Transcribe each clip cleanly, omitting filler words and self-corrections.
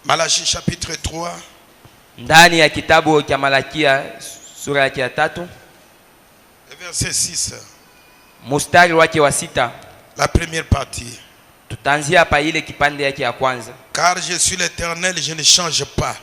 Malachie chapitre 3. Ndani ya kitabu cha Malakia sura ya 3. Verset 6. Mstari wake wa 6. La première partie. Tutaanzia hapa ile kipande yake ya kwanza. Car je suis l'Éternel, je ne change pas.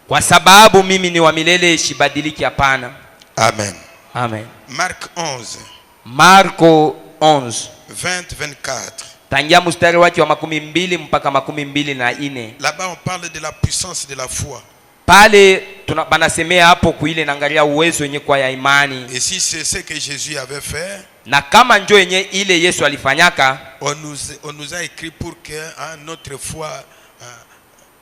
Kwa sababu mimi ni wa milele, sibadiliki hapana. Amen. Amen. Marc 11. Marko 11. 20-24. Tangia mstari wake wa 12 mpaka 24. Là-bas on parle de la puissance de la foi. Pale banasemea hapo kuile naangalia uwezo yenye kwa ya imani. Et si c'est ce que Jésus avait fait, na kama njoo yenye ile Yesu alifanyaka, on nous a écrit pour que notre foi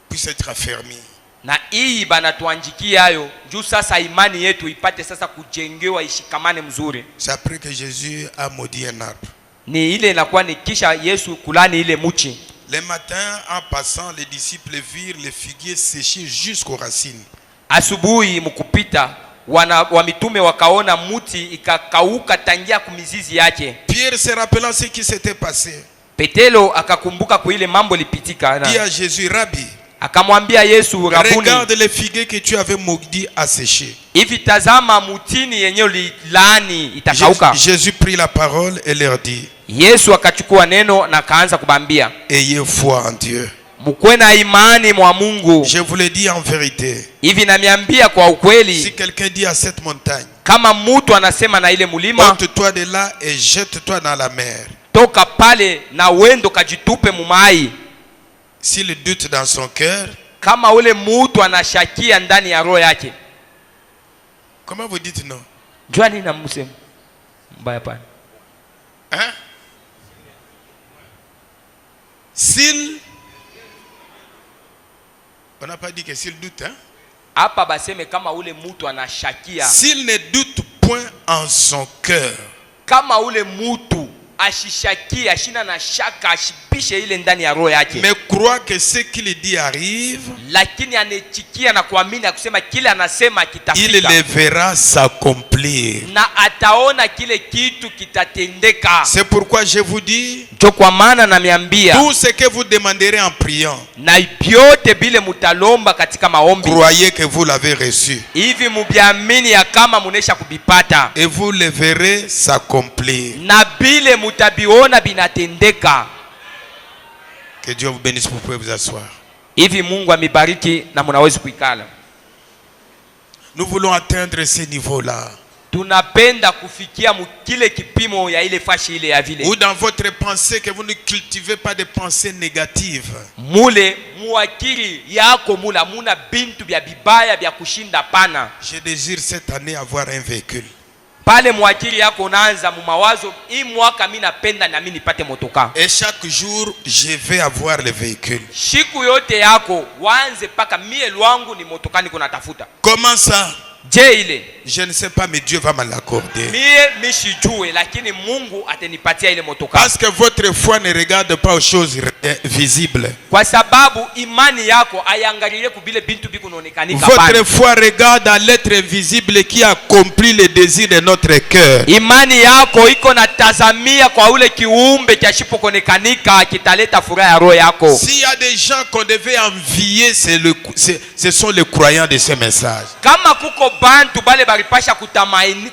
puisse être affermie. Na hii banatuanjikia hayo juu sasa imani yetu ipate sasa kujengewa ishikamane mzuri. C'est après que Jésus a maudit un arbre. Ni ile inakuwa ni kisha Yesu kulani ile muchi. Le matin, en passant, les disciples virent les figuiers séchés jusqu'aux racines. Asubuhi mkupita wa mitume wakaona muti ikakauka tangia kumizizi yake. Pierre se rappelant ce qui s'était passé, Petelo akakumbuka kuile mambo lipitika dit à Jésus, Rabbi, akamwambia Yesu, Rabuni, regarde les figuiers que tu avais maudits à sécher. hivi tazama mutini yenye ulilani itakauka. Jésus prit la parole et leur dit, Yesu akachukua neno na kaanza kubambia, ayez foi en Dieu. mukwe na imani mwa Mungu. Je vous le dis en vérité, Hivi namiambia kwa ukweli, si quelqu'un dit à cette montagne, kama mutu anasema na ile mulima, ôte-toi de là et jette-toi dans la mer, toka pale na wendo kajitupe mumai, s'il doute dans son cœur, kama ule mutu anashakia ndani ya roho yake. comment vous dites non? Jua nini na musemu mbaya pana? Hein? S'il, on n'a pas dit que s'il doute, hein? Hapa baseme kama ule mutu anashakia, S'il ne doute point en son cœur, kama ule mutu ashishakia, ashina na shaka, ashipishe ile ndani ya roho yake, mais croit que ce qu'il dit arrive, lakini anechikia na kuamini akusema kile anasema il kitafika, le verra s'accomplir. na ataona kile kitu kitatendeka. C'est pourquoi je vous dis, Ndio kwa maana namiambia, tout ce que vous demanderez en priant, na vyote bile mutalomba katika maombi, croyez que vous l'avez reçu, hivi mubiamini ya kama munesha kubipata, et vous le verrez s'accomplir. na bile mutabiona binatendeka. Que Dieu vous bénisse, vous pouvez vous asseoir. Hivi Mungu amibariki na munaweza kuikala. Nous voulons atteindre ce niveau-là. Tunapenda kufikia kile kipimo ya ile fashi ile ya vile. Ou dans votre pensée, que vous ne cultivez pas de pensées négatives. Mule muakiri yako mula muna bintu bya bibaya bya kushinda pana. Je désire cette année avoir un véhicule. Pale muakiri yako unaanza mumawazo, hii mwaka mimi napenda na mimi nipate motoka. Et chaque jour, je vais avoir le véhicule. Shiku yote yako wanze paka mie lwangu ni motoka niko natafuta. Comment ça? Je ile? Je ne sais pas, mais Dieu va me l'accorder. Mie mishijue, lakini Mungu atenipatia ile motoka. Parce que votre foi ne regarde pas aux choses visibles. Kwa sababu imani yako aiangalie kubile bintu biku naonekanika bana. Votre foi regarde à l'être invisible qui accomplit les désirs de notre cœur. Imani yako iko natazamia kwa ule kiumbe kiashipo konekanika kitaleta furaha ya roho yako. S'il y a des gens qu'on devait envier, ce sont les croyants de ce message. Kama kuko bantu bale baripasha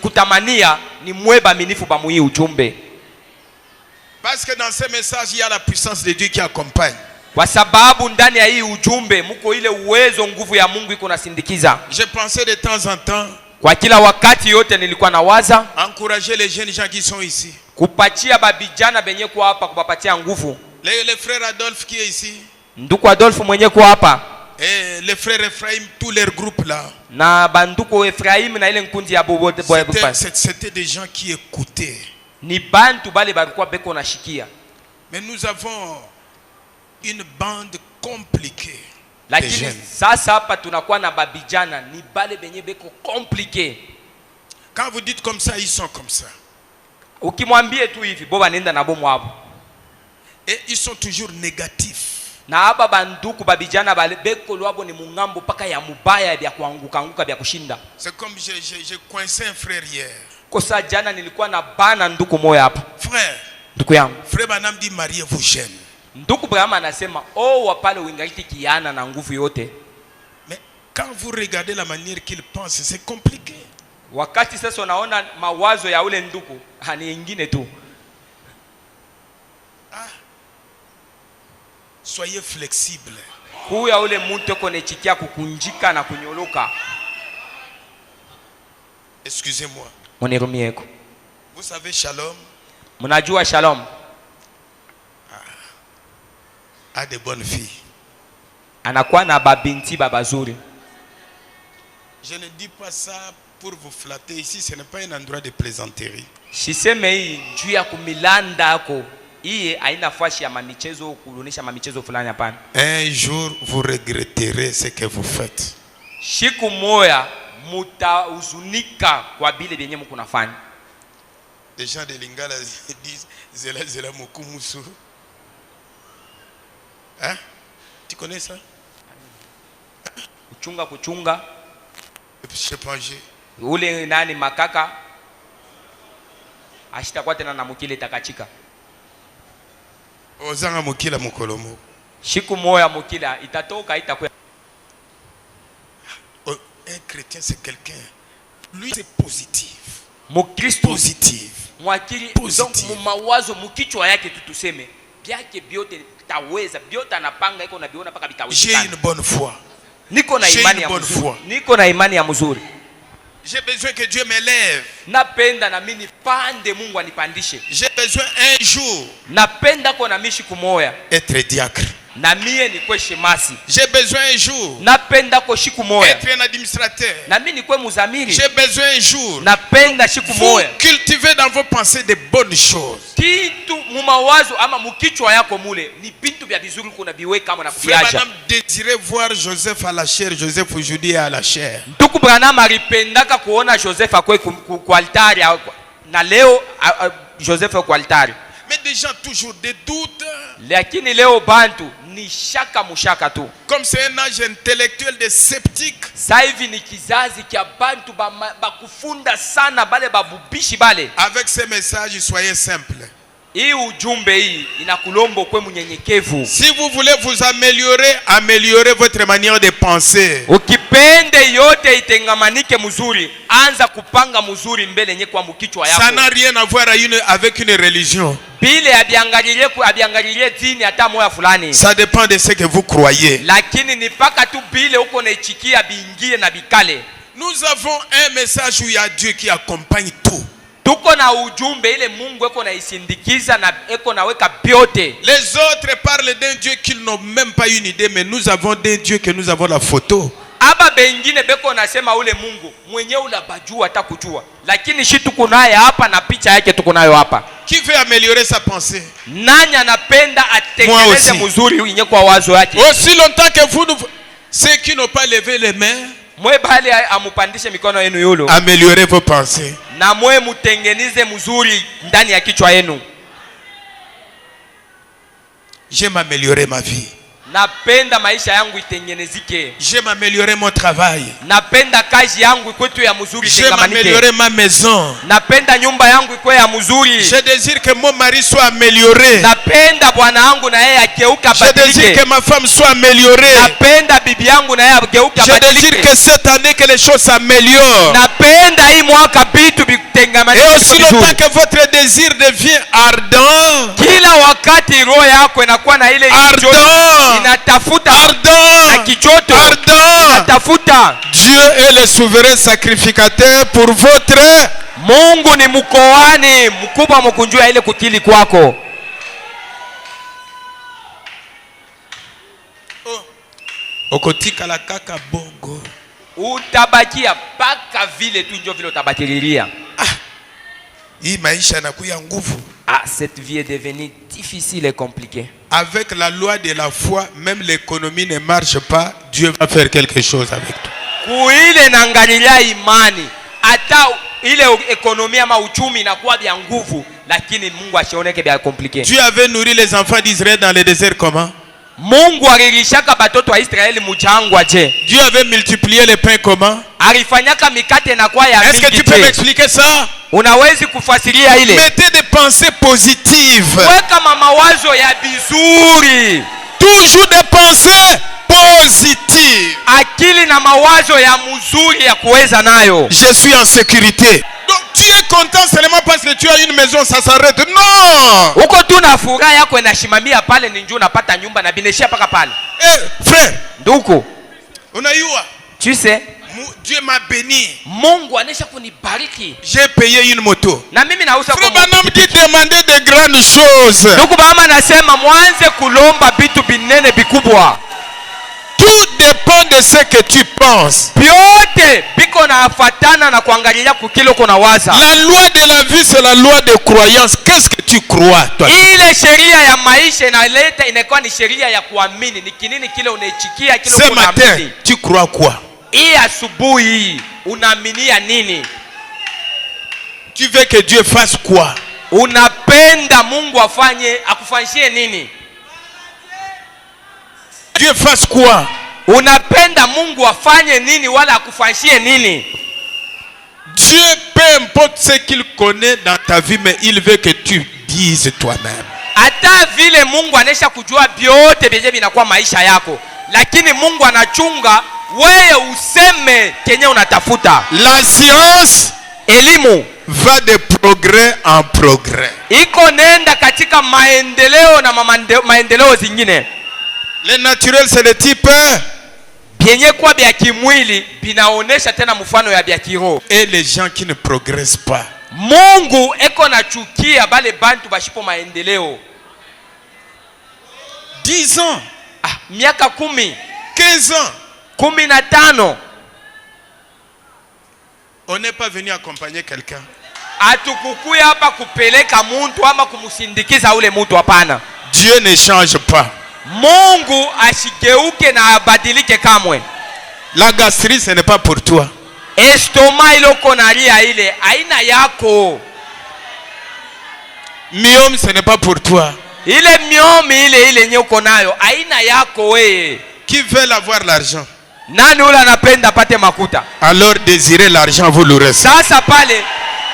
kutamania ni mweba minifu ba mui ujumbe. Parce que dans ce message, il y a la puissance de Dieu qui accompagne. Kwa sababu ndani ya hii ujumbe muko ile uwezo nguvu ya Mungu iko nasindikiza. Je pensais de temps en temps, Kwa kila wakati yote nilikuwa nawaza encourager les jeunes gens qui sont ici. kupatia babijana benye kwa hapa, kupapatia nguvu. Le frère Adolphe qui est ici. Nduku Adolphe mwenye kwa hapa. Et le frère Ephraim, tous leurs groupes là. Na banduko Ephraim na ile nkundi ya bobote. C'était des gens qui écoutaient. Ni bantu bale balikuwa beko na shikia. Mais nous avons une bande compliquée. Lakini sasa hapa tunakuwa na babijana ni bale benye beko compliqué. Quand vous dites comme ça, ils sont comme ça. Ukimwambie tu hivi boba nenda na bomo hapo. Et ils sont toujours négatifs. Na hapa banduku babijana bale beko lwabo ni mungambo paka ya mubaya bya kuanguka bya kushinda. C'est comme j'ai coincé un frère hier. Kosa jana nilikuwa na bana nduku moya hapa. Frère. Nduku yangu. Frère Banam dit mariez-vous jeune. Ndugu Branham anasema oa pale uingaliki kiana na nguvu yote. Mais quand vous regardez la manière qu'il pense, c'est compliqué. Wakati sasa unaona mawazo ya ule ndugu hani ingine tu. Soyez flexible. Kuya ule mtu kone chikia kukunjika na kunyoloka. Excusez-moi. Monirumieko. Vous savez Shalom? Mnajua Shalom a de bonnes filles. Anakuwa na babinti babazuri. Je ne dis pas ça pour vous flatter. Ici, ce n'est pas un endroit de plaisanterie. Shiseme hii juu ya kumilanda yako. Hii haina fashi ya mamichezo kuonesha mamichezo fulani hapana. Un jour vous regretterez ce que vous faites. Siku moja mutahuzunika kwa bile benye mko nafanya. Les gens de Lingala disent zela mokumusu. Hein? Tu connais ça? Kuchunga. Chepanger. Ule nani makaka ashitakuwa tena na mukile takachika. Ozanga mukila mukolomo. Siku moja mukila itatoka itakuwa. Un chrétien c'est quelqu'un. Lui c'est positif. Mukristo positif. Mwakili donc mawazo mukichwa yake tu tuseme. Byake biote taweza biote anapanga iko na biona paka bitawezekana. J'ai une bonne foi. Niko na imani ya mzuri. Niko na imani ya mzuri. J'ai besoin que Dieu m'élève. Napenda na mimi pande Mungu anipandishe. J'ai besoin un jour. Napenda kwa na mishi kumoya. Être diacre. Na mie ni kwe shemasi. J'ai besoin un jour. Napenda kwa shiku moya. Être un administrateur. Na mimi ni kwe muzamiri. J'ai besoin un jour. Napenda shiku moya. Vous cultivez dans vos pensées de bonnes choses. Kitu mumawazo ama mukichwa yako mule ni bintu vya bizuri kuna biweka kama na kubiaja. Madame désirait voir Joseph à la chair, Joseph aujourd'hui à la chair. Ndugu Branham alipendaka kuona Joseph akwe kwa altari na leo Joseph kwa altari. Mais des gens toujours des doutes. Lakini leo bantu ni shaka mushaka tu. Comme c'est un âge intellectuel de sceptiques. Sasa hivi ni kizazi kia bantu bakufunda sana bale babubishi bale. Avec ces messages, soyez simples. Hii ujumbe hii inakulombo kwe mnyenyekevu. Si vous voulez vous améliorer, améliorez votre manière de penser. Ukipende yote itengamanike mzuri, anza kupanga mzuri mbele nye kwa mkichwa yako. Ça n'a rien à voir avec une religion. Bile abiangalilie dini hata moya fulani. Ça dépend de ce que vous croyez. Lakini ni paka tu bile uko na ichikia bingie na bikale. Nous avons un message où il y a Dieu qui accompagne tout. Tuko na ujumbe ile Mungu eko na isindikiza na eko na weka biote. Les autres parlent d'un Dieu qu'ils n'ont même pas une idée, mais nous avons d'un Dieu que nous avons la photo. Aba bengine beko nasema ule Mungu mwenyewe unabajua hata kujua, lakini shi tuko naye hapa na picha yake tuko nayo hapa. Qui veut améliorer sa pensée? Nani anapenda atengeneze mzuri yenye kwa wazo yake? Aussi longtemps que vous ceux qui n'ont pas levé les mains, mwe bali amupandishe mikono yenu yulo. Améliorez vos pensées. Na mwe mutengeneze mzuri ndani ya kichwa yenu. J'aime améliorer ma vie. Napenda maisha yangu itengenezike. J'aime améliorer mon travail. Napenda kazi yangu kwetu ya mzuri tengamanike. J'aime améliorer ma maison. Napenda nyumba yangu ikwe ya mzuri. Je désire que mon mari soit amélioré. Napenda bwana wangu na yeye ageuka badilike. Je désire que ma femme soit améliorée. Napenda bibi yangu na yeye ageuka badilike. Je désire que cette année que les choses s'améliorent. Napenda hii mwaka bitu bitengamanike. Et aussi longtemps que votre désir devient ardent. Kila wakati roho yako inakuwa na ile ardent. Inatafuta ardent. Akichoto. Ardent. Inatafuta. Dieu est le souverain sacrificateur pour votre. Mungu ni mkoani mkubwa mkunjua ile kukili kwako. Okotika la kaka bongo. Utabakia paka vile tu ndio vile utabakililia. Hii maisha yanakuya nguvu. Cette vie est devenue difficile et compliquée. Avec la loi de la foi, même l'économie ne marche pas, Dieu va faire quelque chose avec toi. Kuile naangalilia imani, hata ile ekonomia ama uchumi inakuwa bya nguvu, lakini Mungu ashioneke bya compliqué. Dieu avait nourri les enfants d'Israël dans le désert comment? Mungu alilishaka batoto wa Israeli mjangwa je? Dieu avait multiplié les pains comment? Alifanyaka mikate na kwa ya mingi. Est-ce que tu peux m'expliquer ça? unawezi kufasiria ile. Mettez des pensées positives. Weka mawazo ya bizuri. Toujours des pensées positives. Akili na mawazo ya mzuri ya kuweza nayo. Je suis en sécurité. Donc tu es content seulement parce que tu as une maison, ça s'arrête. Non. Uko tu na furaha yako inashimamia pale, ni njoo unapata nyumba na bineshia paka pale. Frère, ndugu, unayua, tu sais, Dieu m'a béni. Mungu anesha kunibariki. J'ai payé une moto. Na mimi nauza kwa Mungu. Frère, dit demander de grandes choses. Ndugu bama nasema mwanze kulomba vitu binene bikubwa. Tout dépend de ce que tu penses. Biote biko na afatana na kuangalia kukilo kuna waza. La loi de la vie c'est la loi de croyance. Qu'est-ce que tu crois toi? Ile sheria ya maisha inaleta inakuwa ni sheria ya kuamini. Ni kinini kile unaichikia kile unaamini. Ce matin, tu crois quoi? Hii asubuhi unaaminia nini? Tu veux que Dieu fasse quoi? Unapenda Mungu akufanyie nini? Dieu fasse quoi? Unapenda Mungu afanye nini wala akufanyie nini? Dieu, peu importe ce qu'il connaît dans ta vie, mais il veut que tu dises toi-même. Hata vile Mungu anesha kujua biote beje binakuwa maisha yako, lakini Mungu anachunga wewe useme kenye unatafuta. La science, elimu, va de progrès en progrès. Iko nenda katika maendeleo na maendeleo zingine. Le naturel c'est le type bienye kwa bya kimwili binaonesha tena mfano ya bya kiroho. Et les gens qui ne progressent pas. Mungu eko na chukia bale bantu bashipo maendeleo. 10 ans, miaka 10, 15 ans, 15. On n'est pas venu accompagner quelqu'un. Atukukuya hapa kupeleka muntu ama kumusindikiza ule muntu, hapana. Dieu ne change pas. Mungu ashigeuke na abadilike kamwe. La gastrique ce n'est pas pour toi. Estoma iloko nalia ile aina yako. Myome ce n'est pas pour toi. Ile myomi ile nye uko nayo aina yako wewe. Qui veut avoir l'argent? Nani ule anapenda pate makuta? Alors désirez l'argent, vous l'aurez. Sasa pale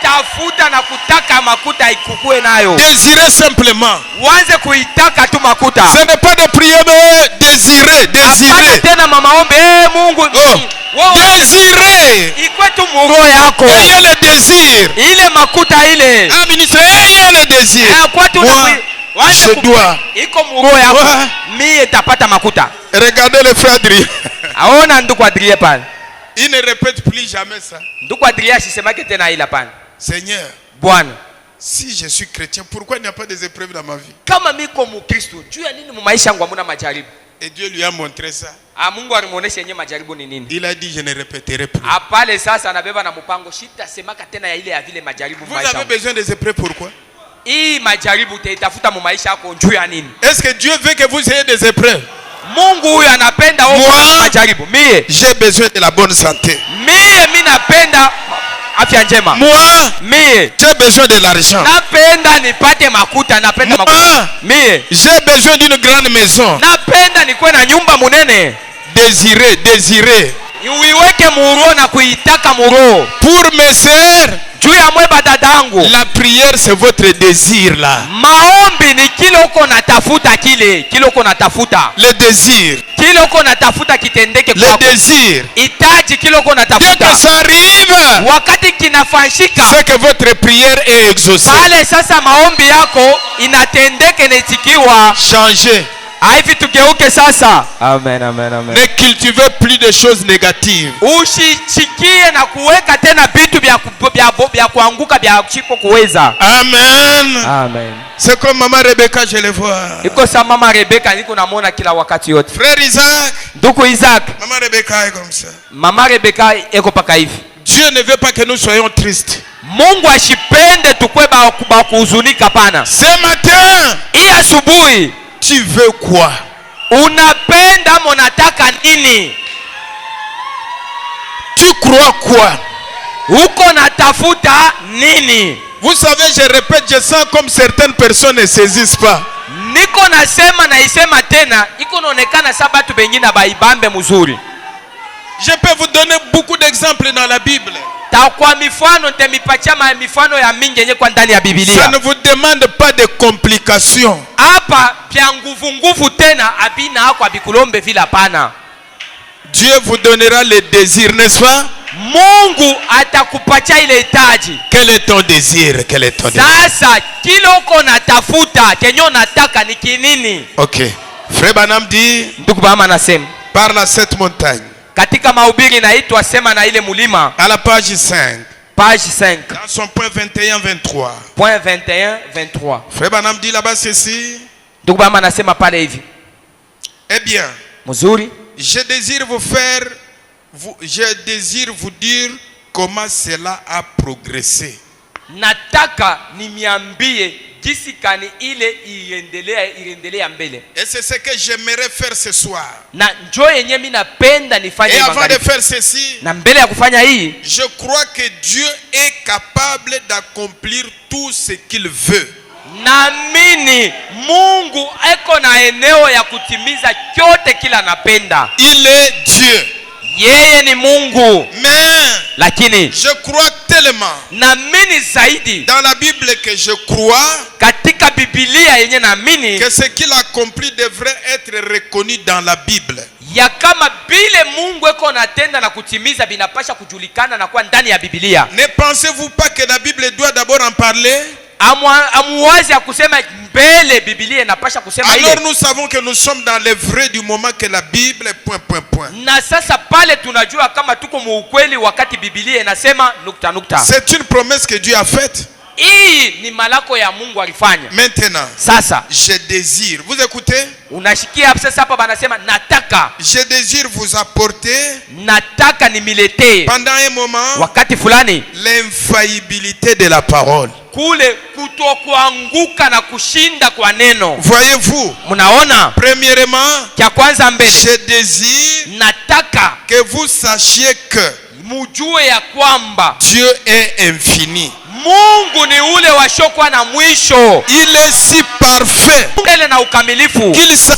tafuta na kutaka makuta ikukue nayo. Désirez simplement. Wanze kuitaka tu makuta. Ce n'est pas de prier mais désirer, désirer. Tena mama ombe Mungu. Désirer. Ikwetu muro yako. Ayez le désir. Ile makuta ile. Ah ministre, ayez le désir. Moi, je dois. Iko muro yako. Mie tapata makuta. Regardez le frère Adrien. Aona ndugu Adrien pale. Il ne répète plus jamais ça. Ndugu Adrien sisemake tena ila pale. Seigneur, Bwana, si je suis chrétien, pourquoi il n'y a pas des épreuves dans ma vie? Kama miko mukristo, juu ya nini mumaisha yangu hamuna majaribu? Et Dieu lui a montré ça. Mungu alimuonesha yenyewe majaribu ni nini. Il a dit je ne répéterai plus. Pale sasa anabeba na mpango shita semaka tena ya ile ya vile majaribu maisha. Vous avez besoin des épreuves pourquoi? Hii majaribu utaitafuta mu maisha yako juu ya nini? Est-ce que Dieu veut que vous ayez des épreuves? Mungu huyu anapenda wewe majaribu. Mie j'ai besoin de la bonne santé. Mimi napenda afya njema. Moi, j'ai besoin de l'argent. Napenda nipate makuta, napenda makuta. J'ai besoin d'une grande maison. Napenda nikuwe na nyumba munene. Désirer, désirer. Uiweke muro na kuitaka muro. Pour mes sœurs, juu ya mweba dadangu, la prière c'est votre désir là. Maombi ni kile uko natafuta, kile uko natafuta. Le désir. Kile uko natafuta kitendeke kwako. Le désir. Itaji kile uko natafuta. Dès que ça arrive, wakati kinafanyika, c'est que votre prière est exaucée. Pale sasa maombi yako inatendeke na itikiwa. Changer. Hivi tugeuke sasa. Amen, amen, amen. Ne cultivez plus de choses négatives. Ushichikie na kuweka tena vitu vya kuanguka vya chipo kuweza. Amen. Amen. C'est comme maman Rebecca, je le vois. Iko sa mama Rebecca niko namuona kila wakati yote. Frère Isaac. Ndugu Isaac. Maman Rebecca est comme ça. Mama Rebecca eko paka hivi. Dieu ne veut pas que nous soyons tristes. Mungu ashipende tukwe ba kuhuzunika pana. Ce matin, hii asubuhi, tu veux quoi? Unapenda monataka nini? Tu crois quoi? Uko natafuta nini? Vous savez, je répète, je sens comme certaines personnes ne saisissent pas. Niko nasema na isema tena, iko naonekana sabatu bengine baibambe mzuri. Je peux vous donner beaucoup d'exemples dans la Bible. Kwa mifano nitamipatia mifano ya mingi yenye kwa ndani ya Biblia. Ça ne vous demande pas de complications. Hapa pia nguvu tena abina hako abikulombe vile hapana. Dieu vous donnera les désirs, n'est-ce pas? Mungu atakupatia ile hitaji. Quel est ton désir? Quel est ton désir? Sasa kile uko natafuta, kenyo nataka ni kinini? OK. Frère Branham dit, ndugu Branham anasema, parle à cette montagne. Katika mahubiri inaitwa sema na ile mulima. À la page 5. Page 5. Dans son point 21-23. Point 21-23. Frère Branham dit là-bas ceci. Ndugu Branham anasema pale hivi. Eh bien, mzuri, je désire vous dire comment cela a progressé. Nataka nimiambie jinsi kani ile iendelea mbele. Et c'est ce que j'aimerais faire ce soir. Na njoo yenyewe mimi napenda nifanye. Et avant de faire ceci, na mbele ya kufanya hii, je crois que Dieu est capable d'accomplir tout ce qu'il veut. Naamini Mungu eko na eneo ya kutimiza chote kila napenda. Il est Dieu. Yeye ni Mungu. Mais lakini je crois tellement naamini zaidi dans la Bible que je crois katika Biblia yenye naamini que ce qu'il accomplit devrait être reconnu dans la Bible. Ya kama bile Mungu eko natenda na kutimiza binapasha kujulikana na kuwa ndani ya Biblia. Ne pensez-vous pas que la Bible doit d'abord en parler? Amuwazi ya kusema mbele Biblia inapasha kusema ile. Alors nous savons que nous sommes dans le vrai du moment que la Bible point. Na sasa pale tunajua kama tuko mu ukweli wakati Biblia inasema nukta. C'est une promesse que Dieu a faite. Hii ni malako ya Mungu alifanya. Maintenant, sasa je désire. Vous écoutez? Unashikia sasa hapa banasema nataka. Je désire vous apporter. Nataka nimilete. Pendant un moment. Wakati fulani. L'infaillibilité de la parole. Kule kutokuanguka na kushinda kwa neno. Voyez-vous? Mnaona? Premièrement, kia kwanza mbele. je désire. Nataka que vous sachiez que mujue ya kwamba Dieu est infini. Mungu ni ule washokuwa na mwisho. Il est si parfait Ele na ukamilifu.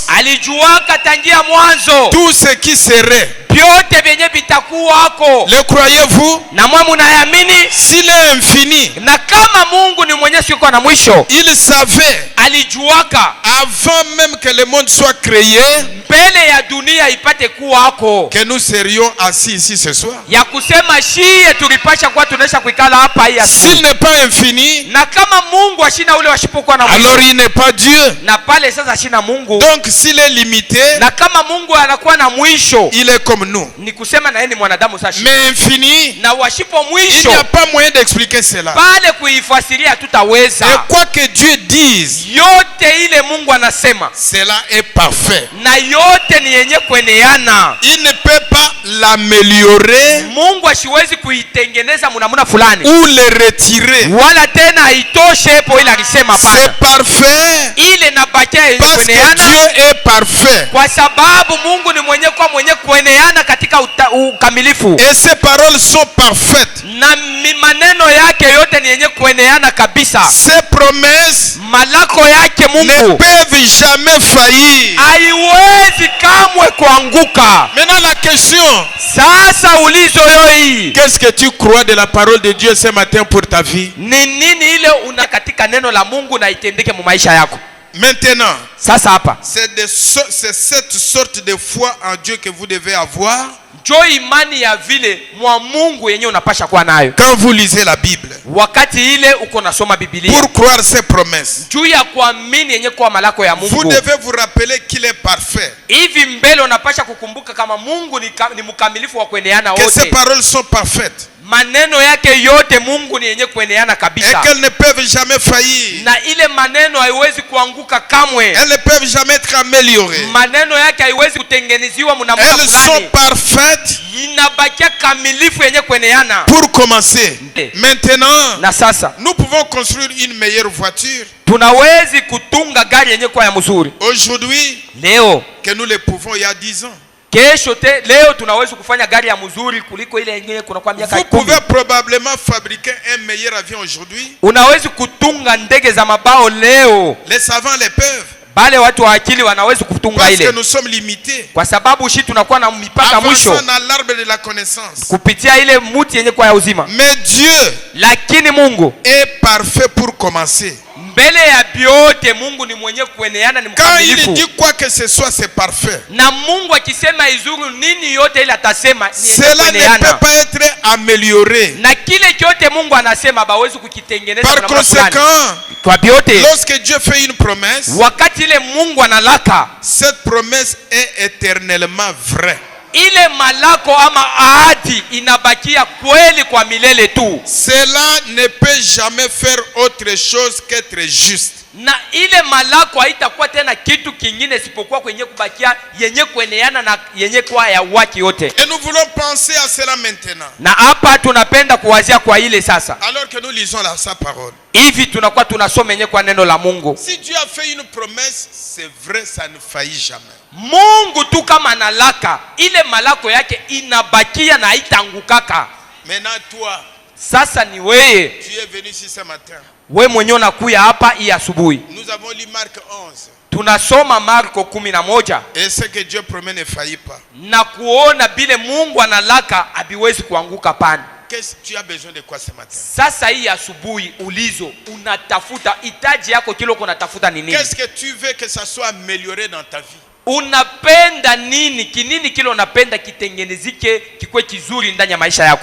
Alijuaka tangia mwanzo tout ce qui serait. Vyote vyenye vitakuwako. Le croyez-vous? Na mwa munaamini? S'il est infini, na kama Mungu ni mwenye sio na mwisho, il savait alijuaka avant même que le monde soit créé mbele ya dunia ipate kuwako que nous serions assis ici ce soir. Ya kusema shie tulipasha kuwa tunaisha kuikala hapa hii asubuhi. S'il n'est pas infini, na kama Mungu ashina ule washipokuwa na mwisho, alors il n'est pas Dieu. Na pale sasa ashina Mungu. Donc s'il est limité, na kama Mungu anakuwa na mwisho, il est comme nous. Ni kusema na yeye ni mwanadamu sasa. Mais infini, na washipo mwisho, il n'y a pas moyen d'expliquer cela. Pale kuifasiria tutaweza. Et quoi que Dieu dise, yote ile Mungu anasema, cela est parfait. Na yote ni yenye kueneana. Il ne peut pas l'améliorer. Mungu asiwezi kuitengeneza munamuna fulani. Ou le retirer. Wala tena haitoshe hapo ile alisema pale. C'est parfait. Ile nabakia parce que Dieu est parfait. Kwa sababu Mungu ni mwenye kueneana katika ukamilifu. Et ses paroles sont parfaites. Na maneno yake yote ni yenye kueneana kabisa. Ses promesses malako yake Mungu ne peuvent jamais faillir. Haiwezi kamwe kuanguka. Maintenant la question. Sasa ulizo hii. Qu'est-ce que tu crois de la parole de Dieu ce matin pour ta vie? Ni nini ile una katika neno la Mungu na itendeke mu maisha yako? Maintenant, sasa hapa c'est cette sorte de foi en Dieu que vous devez avoir. Jo imani ya vile mwa Mungu yenye unapasha kuwa nayo. Quand vous lisez la Bible. Wakati ile uko nasoma Biblia. Pour croire ses promesses. Juu ya kuamini yenye kwa malako ya Mungu. Vous devez vous rappeler qu'il est parfait. Hivi mbele unapasha kukumbuka kama Mungu ni mkamilifu wa kueneana wote. Que ses paroles sont parfaites. Maneno yake yote Mungu ni yenye kueneana kabisa. Et qu'elles ne peuvent jamais faillir. Na ile maneno haiwezi kuanguka kamwe. Elles ne peuvent jamais être améliorées. Maneno yake haiwezi kutengeneziwa mnamna fulani. Elles sont parfaites. Inabakia kamilifu yenye kueneana. Pour commencer. Maintenant, na sasa nous pouvons construire une meilleure voiture. Tunawezi kutunga gari yenye kwa ya mzuri. Aujourd'hui, leo que nous le pouvons il y a 10 ans. Kesho leo tunaweza kufanya gari ya mzuri kuliko ile nyingine kuna kwa miaka 10. Vous pouvez probablement fabriquer un meilleur avion aujourd'hui. Unaweza kutunga ndege za mabao leo. Les savants le peuvent. Bale watu wa akili wanaweza kutunga Parce que ile, nous sommes limités. kwa sababu shi tunakuwa na mipaka mwisho Avançons dans l'arbre de la connaissance. kupitia ile muti yenye kwa ya uzima. Mais Dieu Lakini Mungu est parfait pour commencer. mbele ya biote, Mungu ni mwenye kueneana, ni Quand il mkamilifu. dit quoi que ce soit, c'est parfait. Na Mungu akisema izuru nini yote ile atasema ni yenye Cela ne kueneana. peut pas être amélioré. Na kile chote Mungu anasema bawezi kukitengeneza Par namna fulani. conséquent, Kwa biote, lorsque Dieu fait une promesse, wakati ile Mungu analaka, cette promesse est éternellement vraie. ile malako ama ahadi inabakia kweli kwa milele tu. Cela ne peut jamais faire autre chose qu'être juste. Na ile malako haitakuwa tena kitu kingine isipokuwa kwenye kubakia yenye kueneana na yenye kwa ya waki yote. Et nous voulons penser à cela maintenant. Na hapa tunapenda kuwazia kwa ile sasa. Alors que nous lisons sa parole. Hivi tunakuwa tunasoma yenye kwa neno la Mungu. Si Dieu a fait une promesse, c'est vrai, ça ne faillit jamais. Mungu tu kama analaka, ile malako yake inabakia na haitangukaka. Maintenant toi, Sasa ni weye, tu es venu ici ce matin. we mwenyewe unakuya hapa hii asubuhi. Nous avons lu Marc 11. Tunasoma Marko 11 Et ce que Dieu promet ne faillit pas. na kuona bile Mungu analaka abiwezi kuanguka pani. Qu'est-ce que tu as besoin de quoi ce matin? Sasa hii asubuhi ulizo unatafuta hitaji yako, kile uko unatafuta ni nini? Qu'est-ce que tu veux que ça soit amélioré dans ta vie? Unapenda nini? Kinini kile unapenda kitengenezike kikwe kizuri ndani ya maisha yako?